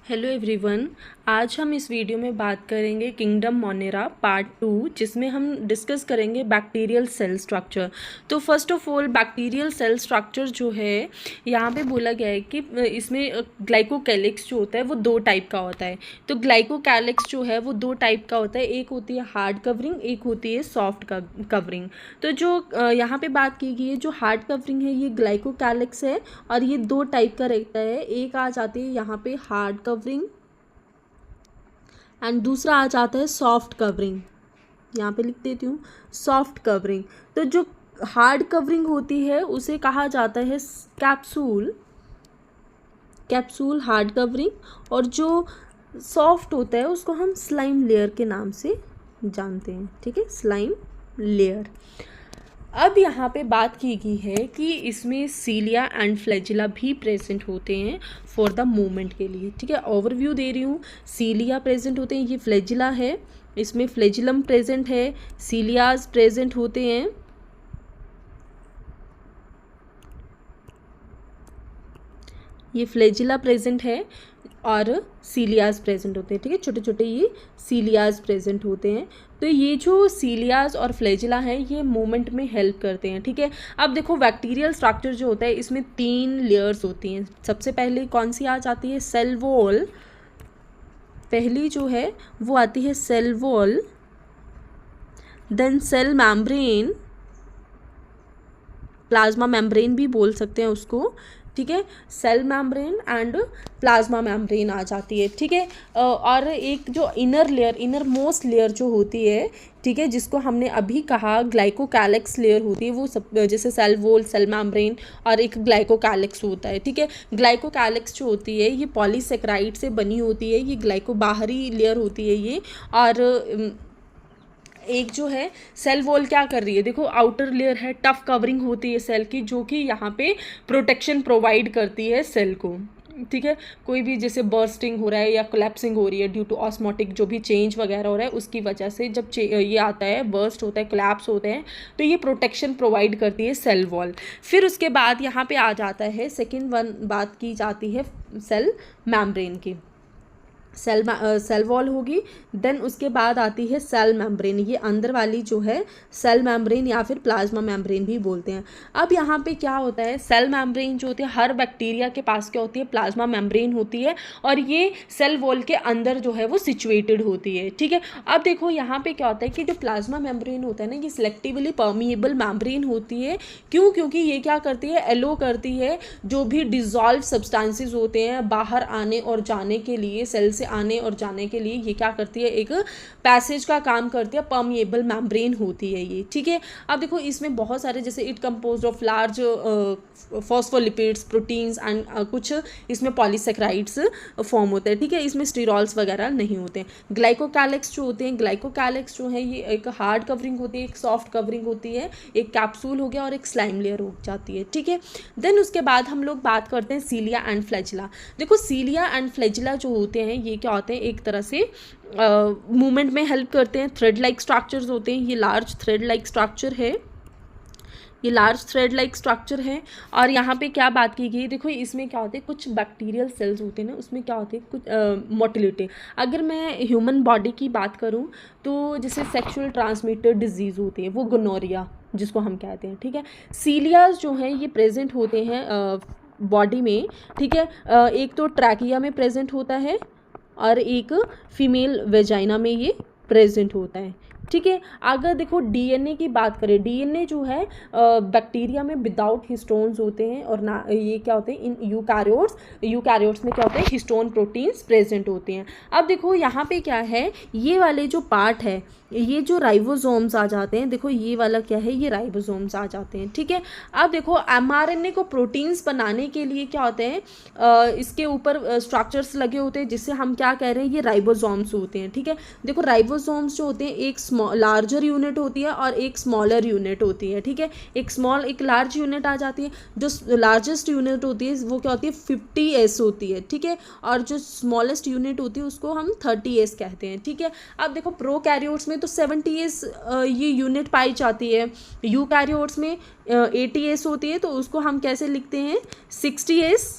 Hello everyone. आज हम इस वीडियो में बात करेंगे किंगडम मोनेरा पार्ट 2, जिसमें हम डिस्कस करेंगे बैक्टीरियल सेल स्ट्रक्चर। तो first of all bacterial cell structure जो है यहाँ पे बोला गया है कि इसमें ग्लाइकोकैलिक्स जो होता है वो दो टाइप का होता है। तो ग्लाइकोकैलिक्स जो है वो दो टाइप का होता है, एक होती है हार्ड कवरिंग, एक होती है सॉफ्ट कवरिंग। तो जो यहाँ पे बात की गई है, जो हार्ड कवरिंग है ये ग्लाइकोकैलिक्स है और ये दो टाइप का रहता है। एक आ जाती है यहाँ पे हार्ड कवरिंग एंड दूसरा आ जाता है सॉफ्ट कवरिंग। यहाँ पे लिख देती हूँ सॉफ्ट कवरिंग। तो जो हार्ड कवरिंग होती है उसे कहा जाता है कैप्सूल हार्ड कवरिंग, और जो सॉफ्ट होता है उसको हम स्लाइम लेयर के नाम से जानते हैं। ठीक है, स्लाइम लेयर। अब यहाँ पे बात की गई है कि इसमें सीलिया एंड फ्लैजिला भी प्रेजेंट होते हैं फॉर द मूवमेंट के लिए। ठीक है, ओवरव्यू दे रही हूँ। सीलिया प्रेजेंट होते हैं, ये फ्लैजिला है, इसमें फ्लैजिलम प्रेजेंट है, सीलियाज प्रेजेंट होते हैं। ये फ्लैजिला प्रेजेंट है और सीलियाज प्रेजेंट होते हैं। ठीक है, छोटे छोटे ये सीलियाज प्रेजेंट होते हैं। तो ये जो सीलियाज और फ्लैजिला है ये मूवमेंट में हेल्प करते हैं। ठीक है, अब देखो बैक्टीरियल स्ट्रक्चर जो होता है इसमें 3 लेयर्स होती हैं। सबसे पहले कौन सी आ जाती है? Cell wall. पहली जो है वो आती है cell wall, then cell membrane, plasma membrane भी बोल सकते हैं उसको। ठीक है, cell membrane and plasma membrane आ जाती है। ठीक है, और एक जो इनर मोस्ट लेयर जो होती है, ठीक है, जिसको हमने अभी कहा ग्लाइकोकैलिक्स लेयर होती है, वो सब जैसे सेल वॉल, सेल मेम्ब्रेन और एक ग्लाइकोकैलिक्स होता है। ठीक है, ग्लाइकोकैलिक्स जो होती है ये पॉलीसेकेराइड से बनी होती है, ये बाहरी लेयर होती है ये। और एक जो है सेल वॉल क्या कर रही है, देखो आउटर लेयर है, टफ कवरिंग होती है सेल की, जो कि यहाँ पे प्रोटेक्शन प्रोवाइड करती है सेल को। ठीक है, कोई भी जैसे बर्स्टिंग हो रहा है या कोलैप्सिंग हो रही है ड्यू टू ऑस्मोटिक जो भी चेंज वगैरह हो रहा है उसकी वजह से, जब ये आता है, बर्स्ट होता है, कोलैप्स होते हैं, तो ये प्रोटेक्शन प्रोवाइड करती है सेल वॉल। फिर उसके बाद यहाँ पे आ जाता है सेकेंड वन, बात की जाती है सेल मेम्ब्रेन की। सेल वॉल होगी, देन उसके बाद आती है सेल मेम्ब्रेन। ये अंदर वाली जो है सेल मेम्ब्रेन या फिर प्लाज्मा मेम्ब्रेन भी बोलते हैं। अब यहाँ पे क्या होता है, सेल मेम्ब्रेन जो होती है, हर बैक्टीरिया के पास क्या होती है, प्लाज्मा मेम्ब्रेन होती है, और ये सेल वॉल के अंदर जो है वो सिचुएटेड होती है। ठीक है, अब देखो यहाँ पे क्या होता है कि जो प्लाज्मा मेम्ब्रेन होता है ना, ये सिलेक्टिवली परमिएबल मेम्ब्रेन होती है। क्यों? क्योंकि ये क्या करती है, एलो करती है जो भी डिजॉल्व सब्सटेंसेस होते हैं बाहर आने और जाने के लिए, सेल से आने और जाने के लिए ये क्या करती है, एक पैसेज का काम करती है, परमिएबल मेम्ब्रेन होती है ये। ठीक है, अब देखो इसमें बहुत सारे, जैसे it composed of large phospholipids, proteins and कुछ इसमें पॉलीसेकेराइड्स फॉर्म होते हैं। ठीक है, इसमें स्टीरॉल्स वगैरह नहीं होते हैं। ग्लाइकोकैलिक्स जो होते हैं, ग्लाइकोकैलिक्स जो है ये एक हार्ड कवरिंग होती है, एक सॉफ्ट कवरिंग होती है, एक कैप्सूल हो गया और एक स्लाइम लेयर हो जाती है। ठीक है, देन उसके बाद हम लोग बात करते हैं सीलिया एंड फ्लैजिला। देखो सीलिया एंड फ्लैजिला जो होते हैं ये क्या होते हैं, एक तरह से मूवमेंट में हेल्प करते हैं। थ्रेड लाइक स्ट्रक्चर्स होते हैं, ये लार्ज थ्रेड लाइक स्ट्रक्चर है, ये लार्ज थ्रेड लाइक स्ट्रक्चर है। और यहाँ पे क्या बात की गई, देखो इसमें क्या होते हैं, कुछ बैक्टीरियल सेल्स होते हैं ना, उसमें क्या होते हैं कुछ मोटिलिटी। अगर मैं ह्यूमन बॉडी की बात करूँ तो जैसे सेक्सुअल ट्रांसमिटेड डिजीज़ होती है वो गोनोरिया जिसको हम कहते हैं। ठीक है, सीलियाज जो हैं ये प्रेजेंट होते हैं बॉडी में। ठीक है, एक तो ट्रैकिया में प्रेजेंट होता है और एक फीमेल वेजाइना में ये प्रेजेंट होता है। ठीक है, अगर देखो डीएनए की बात करें, डीएनए जो है बैक्टीरिया में विदाउट हिस्टोन्स होते हैं, और ना ये क्या होते हैं, इन यूकैरियोट्स में क्या होते हैं, हिस्टोन प्रोटीन्स प्रेजेंट होते हैं। अब देखो यहाँ पे क्या है, ये वाले जो पार्ट है, ये जो राइबोसोम्स आ जाते हैं, देखो ये वाला क्या है, ये राइबोसोम्स आ जाते हैं। ठीक है, अब देखो एमआरएनए को प्रोटीन्स बनाने के लिए क्या होते हैं, इसके ऊपर स्ट्रक्चर्स लगे होते हैं जिससे हम क्या कह रहे हैं, ये राइबोसोम्स होते हैं। ठीक है, देखो राइबोसोम्स जो होते हैं एक लार्जर यूनिट होती है और एक स्मॉलर यूनिट होती है। ठीक है, एक लार्ज यूनिट आ जाती है, जो लार्जेस्ट यूनिट होती है वो क्या होती है, 50S होती है। ठीक है, और जो स्मॉलेस्ट यूनिट होती है उसको हम 30S कहते हैं। ठीक है, अब देखो प्रोकैरियोट्स में तो 70S ये यूनिट पाई जाती है, यूकैरियोट्स में 80S होती है, तो उसको हम कैसे लिखते हैं, 60S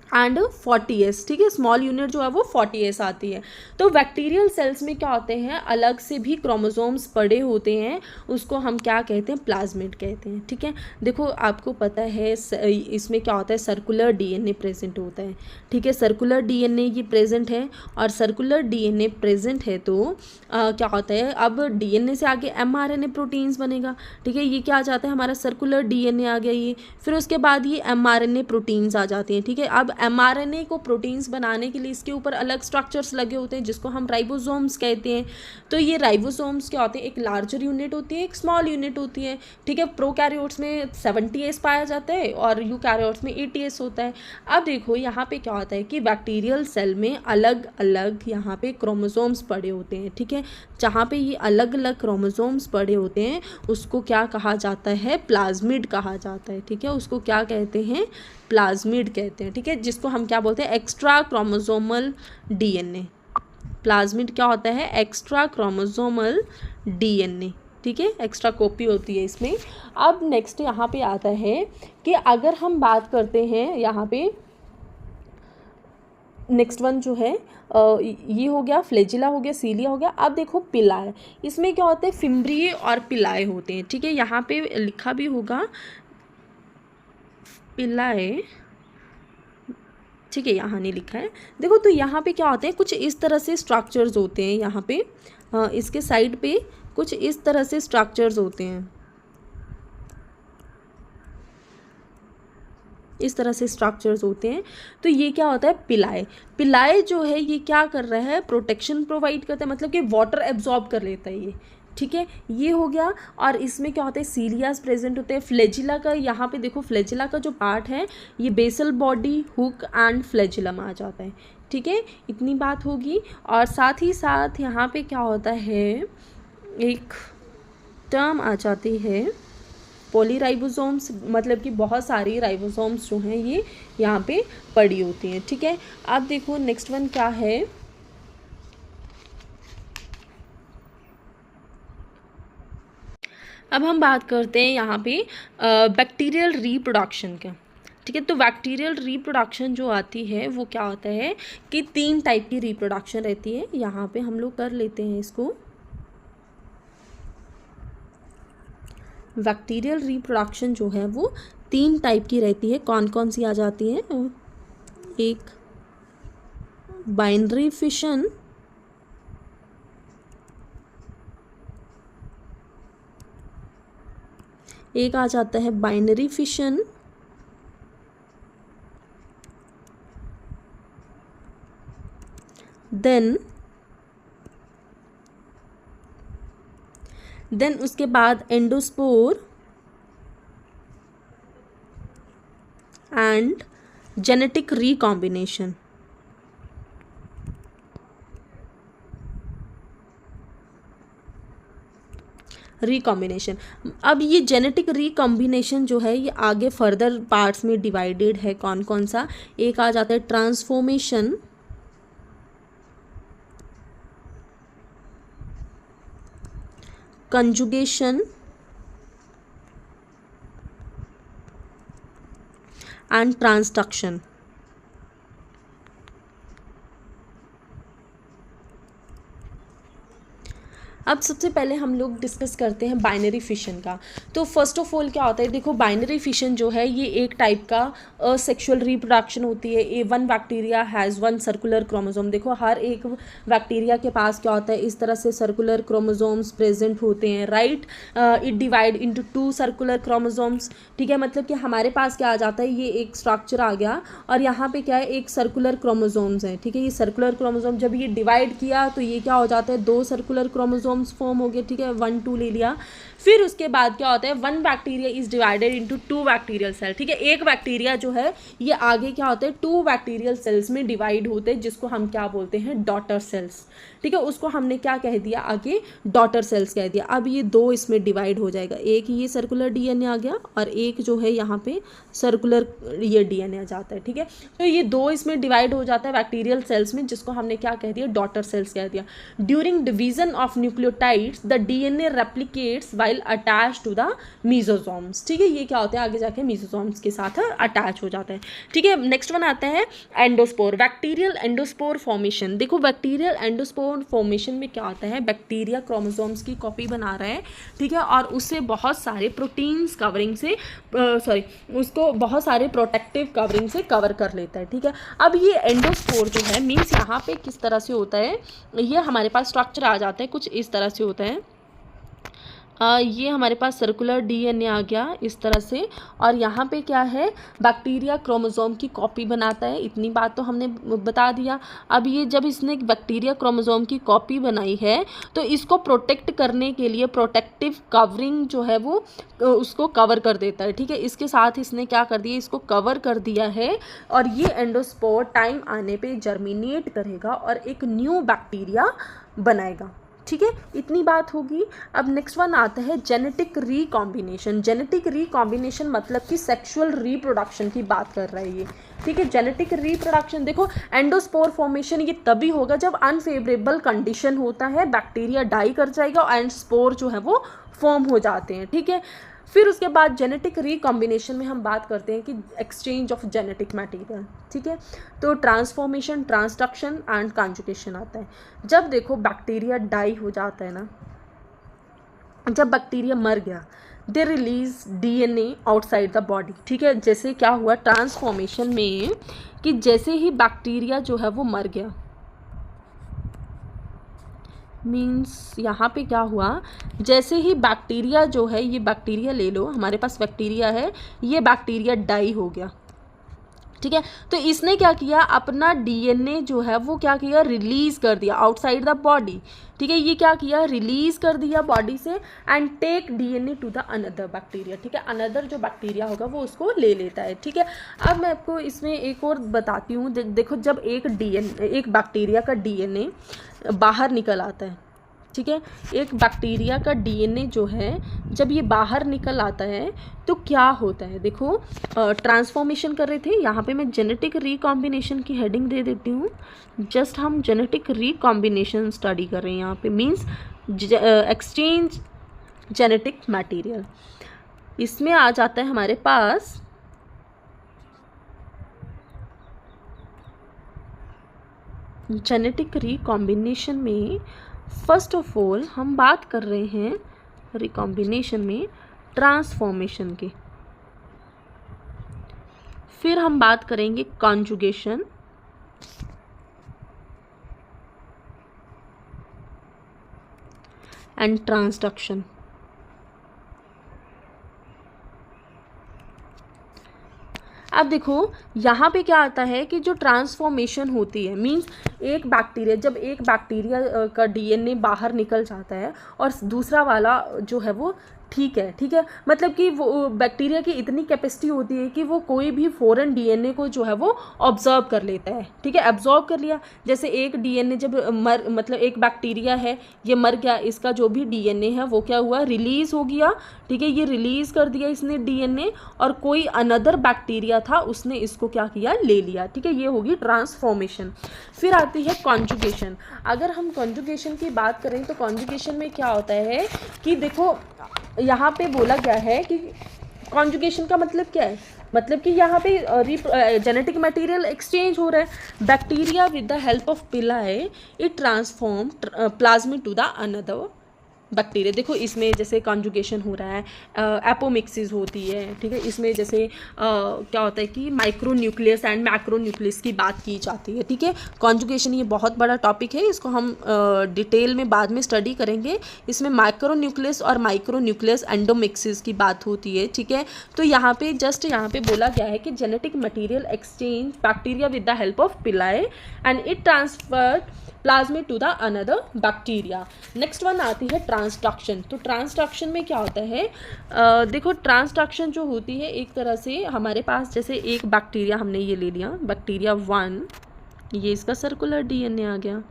एंड 40s, ठीक है, स्मॉल यूनिट जो है वो 40s आती है। तो बैक्टीरियल सेल्स में क्या होते हैं, अलग से भी क्रोमोसोम्स पड़े होते हैं, उसको हम क्या कहते हैं, प्लाज्मिड कहते हैं, ठीक है। देखो आपको पता है इसमें क्या होता है, सर्कुलर डीएनए प्रेजेंट होता है, ठीक है, सर्कुलर डीएनए ये प्रेजेंट है, और सर्कुलर डीएनए प्रेजेंट है तो क्या होता है, अब डीएनए से आगे एमआरएनए प्रोटीन्स बनेगा, ठीक है, ये क्या आ जाता है हमारा सर्कुलर डीएनए आ गया ये, फिर उसके बाद ये एमआरएनए प्रोटीन्स आ जाते हैं, ठीक है। अब एमआरएनए को प्रोटीन्स बनाने के लिए इसके ऊपर अलग स्ट्रक्चर्स लगे होते हैं जिसको हम राइबोसोम्स कहते हैं। तो ये राइबोसोम्स क्या होते हैं, एक लार्जर यूनिट होती है, एक स्मॉल यूनिट होती है, ठीक है। प्रोकैरियोट्स में 70s पाया जाता है और यूकैरियोट्स में 80s होता है। अब देखो यहाँ पे क्या होता है कि बैक्टीरियल सेल में अलग अलग यहाँ पे क्रोमोसोम्स पड़े होते हैं, ठीक है। जहाँ पे ये अलग अलग क्रोमोसोम्स पड़े होते हैं उसको क्या कहा जाता है, प्लाज्मिड कहा जाता है, ठीक है, उसको क्या कहते हैं, प्लाज्मिड कहते हैं, ठीक है, जिसको हम क्या बोलते हैं, एक्स्ट्रा क्रोमोसोमल डीएनए। प्लाज्मिड क्या होता है, एक्स्ट्रा क्रोमोसोमल डीएनए, ठीक है, एक्स्ट्रा कॉपी होती है इसमें। अब नेक्स्ट यहाँ पे आता है कि अगर हम बात करते हैं यहाँ पे नेक्स्ट वन जो है ये हो गया, फ्लैजिला हो गया, सीलिया हो गया। अब देखो पिलाए, इसमें क्या होते हैं, फिम्ब्रिए और पिलाए होते हैं, ठीक है, यहाँ पे लिखा भी होगा पिलाए, ठीक है, यहाँ नहीं लिखा है। देखो तो यहाँ पे क्या होते हैं, कुछ इस तरह से स्ट्रक्चर्स होते हैं यहाँ पे, इसके साइड पे कुछ इस तरह से स्ट्रक्चर्स होते हैं, इस तरह से स्ट्रक्चर्स होते हैं। तो ये क्या होता है, पिलाए। पिलाए जो है ये क्या कर रहा है, प्रोटेक्शन प्रोवाइड करता है, मतलब कि वाटर एब्जॉर्ब कर लेता है ये, ठीक है, ये हो गया। और इसमें क्या होता है, सीलियास प्रेजेंट होते हैं। फ्लैजिला का यहाँ पे देखो, फ्लैजिला का जो पार्ट है ये basal body, hook and flagellum आ जाता है, ठीक है, इतनी बात होगी। और साथ ही साथ यहाँ पे क्या होता है, एक टर्म आ जाती है पॉलीराइबोसोम्स, मतलब कि बहुत सारी राइबोसोम्स जो हैं ये यहाँ पे पड़ी होती हैं, ठीक है। अब देखो नेक्स्ट वन क्या है, अब हम बात करते हैं यहाँ पे बैक्टीरियल रिप्रोडक्शन का, ठीक है। तो बैक्टीरियल रिप्रोडक्शन जो आती है वो क्या होता है कि 3 टाइप की रिप्रोडक्शन रहती है। यहाँ पे हम लोग कर लेते हैं इसको, बैक्टीरियल रिप्रोडक्शन जो है वो 3 टाइप की रहती है। कौन कौन सी आ जाती है, एक बाइनरी फिशन, एक आ जाता है बाइनरी फिशन, देन उसके बाद endospore and genetic recombination. Recombination, अब ये जेनेटिक रिकॉम्बिनेशन जो है ये आगे फर्दर पार्ट्स में डिवाइडेड है। कौन कौन सा, एक आ जाता है ट्रांसफॉर्मेशन, कंजुगेशन एंड ट्रांसडक्शन। अब सबसे पहले हम लोग डिस्कस करते हैं बाइनरी फिशन का। तो फर्स्ट ऑफ ऑल क्या होता है, देखो बाइनरी फिशन जो है ये एक टाइप का असेक्सुअल रिप्रोडक्शन होती है। A one bacteria has 1 circular chromosome. देखो हर एक बैक्टीरिया के पास क्या होता है, इस तरह से सर्कुलर क्रोमोसोम्स प्रेजेंट होते हैं, right. It divide into 2 circular chromosomes, ठीक है, मतलब कि हमारे पास क्या आ जाता है, ये एक स्ट्रक्चर आ गया और यहाँ पे क्या है, एक सर्कुलर क्रोमोसोम्स है, ठीक है। ये सर्कुलर क्रोमोसोम जब ये डिवाइड किया तो ये क्या हो जाता है, 2 सर्कुलर क्रोमोसोम फॉर्म हो गए, ठीक है, 1 2 ले लिया। फिर उसके बाद क्या होता है, 1 bacteria is divided into 2 bacterial cell, ठीक है। एक बैक्टीरिया जो है ये आगे क्या होता है, 2 बैक्टीरियल सेल्स में डिवाइड होते हैं, जिसको हम क्या बोलते हैं, डॉटर सेल्स, ठीक है। उसको हमने क्या कह दिया, आगे डॉटर सेल्स कह दिया। अब ये 2 इसमें डिवाइड हो जाएगा, एक ये सर्कुलर डीएनए आ गया और एक जो है यहाँ पे सर्कुलर ये डीएनए आ जाता है, ठीक है। तो ये 2 इसमें डिवाइड हो जाता है बैक्टीरियल सेल्स में, जिसको हमने क्या कह दिया, डॉटर सेल्स कह दिया। During division of nucleo nucleotides the DNA replicates while attach to the mesosomes, ठीक है, ये क्या होता है आगे जाके मीजोसोम्स के साथ अटैच हो जाता है, ठीक है। नेक्स्ट वन आता है एंडोस्पोर, बैक्टीरियल एंडोस्पोर फॉर्मेशन। देखो बैक्टीरियल एंडोस्पोर फॉर्मेशन में क्या होता है, बैक्टीरिया क्रोमोसोम्स की कॉपी बना रहा है, ठीक है, और उससे बहुत सारे प्रोटीन्स कवरिंग से उसको बहुत सारे प्रोटेक्टिव कवरिंग से कवर कर लेता है, ठीक है। अब ये एंडोस्पोर जो है मीन्स यहाँ पे किस तरह से होता है, ये हमारे पास स्ट्रक्चर आ जाता है कुछ इस तरह से होता है। ये हमारे पास सर्कुलर डीएनए आ गया इस तरह से, और यहाँ पे क्या है, बैक्टीरिया क्रोमोसोम की कॉपी बनाता है, इतनी बात तो हमने बता दिया। अब ये जब इसने बैक्टीरिया क्रोमोसोम की कॉपी बनाई है तो इसको प्रोटेक्ट करने के लिए प्रोटेक्टिव कवरिंग जो है वो उसको कवर कर देता है, ठीक है। इसके साथ इसने क्या कर दिया, इसको कवर कर दिया है, और ये एंडोस्पोर टाइम आने पे जर्मिनेट करेगा और एक न्यू बैक्टीरिया बनाएगा, ठीक है, इतनी बात होगी। अब नेक्स्ट वन आता है जेनेटिक रिकॉम्बिनेशन। जेनेटिक रिकॉम्बिनेशन मतलब कि सेक्सुअल रिप्रोडक्शन की बात कर रहा है ये, ठीक है। जेनेटिक रिप्रोडक्शन देखो एंडोस्पोर फॉर्मेशन ये तभी होगा जब अनफेवरेबल कंडीशन होता है, बैक्टीरिया डाई कर जाएगा एंड स्पोर जो है वो फॉर्म हो जाते हैं, ठीक है। फिर उसके बाद जेनेटिक रिकॉम्बिनेशन में हम बात करते हैं कि एक्सचेंज ऑफ जेनेटिक मटेरियल, ठीक है। तो ट्रांसफॉर्मेशन, ट्रांसडक्शन एंड कॉन्जुगेशन आता है। जब देखो बैक्टीरिया डाई हो जाता है ना, जब बैक्टीरिया मर गया, they release DNA outside the body, ठीक है। जैसे क्या हुआ ट्रांसफॉर्मेशन में कि जैसे ही बैक्टीरिया जो है वो मर गया, मीन्स यहाँ पे क्या हुआ, जैसे ही बैक्टीरिया जो है, ये बैक्टीरिया ले लो, हमारे पास बैक्टीरिया है, ये बैक्टीरिया डाई हो गया, ठीक है। तो इसने क्या किया, अपना डीएनए जो है वो क्या किया, रिलीज कर दिया आउटसाइड द बॉडी, ठीक है। ये क्या किया, रिलीज कर दिया बॉडी से and take DNA to the another bacteria, ठीक है। अनदर जो बैक्टीरिया होगा वो उसको ले लेता है, ठीक है। अब मैं आपको इसमें एक और बताती हूँ। देखो जब एक बैक्टीरिया का डीएनए बाहर निकल आता है, ठीक है, एक बैक्टीरिया का डीएनए जो है जब ये बाहर निकल आता है तो क्या होता है, देखो ट्रांसफॉर्मेशन कर रहे थे, यहाँ पे मैं जेनेटिक रिकॉम्बिनेशन की हेडिंग दे देती हूँ। जस्ट हम जेनेटिक रिकॉम्बिनेशन स्टडी कर रहे हैं यहाँ पे, मीन्स एक्सचेंज जेनेटिक मटेरियल। इसमें आ जाता है हमारे पास जेनेटिक रिकॉम्बिनेशन में फर्स्ट ऑफ ऑल हम बात कर रहे हैं रिकॉम्बिनेशन में ट्रांसफॉर्मेशन की, फिर हम बात करेंगे कॉन्जुगेशन, एंड ट्रांसडक्शन। अब देखो यहाँ पे क्या आता है कि जो ट्रांसफॉर्मेशन होती है, मींस एक बैक्टीरिया, जब एक बैक्टीरिया का डीएनए बाहर निकल जाता है और दूसरा वाला जो है वो ठीक है, मतलब कि वो बैक्टीरिया की इतनी कैपेसिटी होती है कि वो कोई भी फॉरेन डीएनए को जो है वो ऑब्जर्व कर लेता है, ठीक है। ऑब्जर्व कर लिया, जैसे एक डीएनए जब मतलब एक बैक्टीरिया है, ये मर गया, इसका जो भी डीएनए है वो क्या हुआ, रिलीज हो गया, ठीक है। ये रिलीज कर दिया इसने डीएनए, और कोई अनदर बैक्टीरिया था उसने इसको क्या किया, ले लिया, ठीक है। ये होगी ट्रांसफॉर्मेशन। फिर आती है कॉन्जुगेशन। अगर हम कॉन्जुगेशन की बात करें तो कॉन्जुगेशन में क्या होता है कि देखो यहाँ पे बोला गया है कि कॉन्जुगेशन का मतलब क्या है, मतलब कि यहाँ पे जेनेटिक मटेरियल एक्सचेंज हो रहा है। Bacteria with the help of pili it transform plasmid to the another bacteria. देखो इसमें जैसे कॉन्जुगेशन हो रहा है, एपोमिक्सिस होती है, ठीक है। इसमें जैसे क्या होता है कि micro nucleus and macro nucleus की बात की जाती है, ठीक है। कॉन्जुगेशन ये बहुत बड़ा टॉपिक है, इसको हम डिटेल में बाद में स्टडी करेंगे। इसमें माइक्रो न्यूक्लियस और माइक्रो न्यूक्लियस एंडोमिक्सिस की बात होती है, ठीक है। तो यहाँ पे यहाँ पे बोला गया है कि genetic material exchange bacteria with the help of pili and it transfer plasmid to the another bacteria. Next one आती है ट्रांसडक्शन। तो ट्रांसडक्शन में क्या होता है, देखो ट्रांसडक्शन जो होती है एक तरह से हमारे पास जैसे एक बैक्टीरिया हमने ये ले लिया, बैक्टीरिया 1, ये इसका सर्कुलर डीएनए आ गया,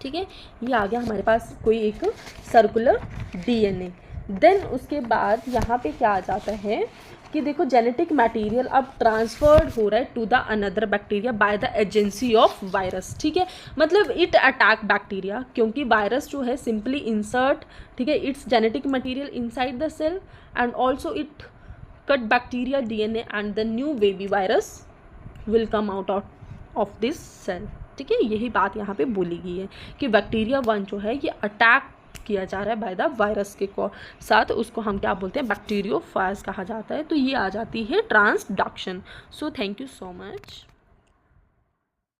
ठीक है। ये आ गया हमारे पास कोई एक सर्कुलर डीएनए। देन उसके बाद यहाँ पे क्या आ जाता है कि देखो जेनेटिक मटेरियल अब ट्रांसफर्ड हो रहा है to the another bacteria by the agency of virus, ठीक है, मतलब इट अटैक बैक्टीरिया, क्योंकि वायरस जो है सिंपली इंसर्ट, ठीक है, it's genetic material inside the cell and also it cut bacteria DNA and the new baby virus will come out of this cell, ठीक है। यही बात यहाँ पे बोली गई है कि बैक्टीरिया 1 जो है ये अटैक किया जा रहा है बाय द वायरस के साथ, उसको हम क्या बोलते हैं, बैक्टीरियोफाज कहा जाता है। तो ये आ जाती है transduction. So thank you so much.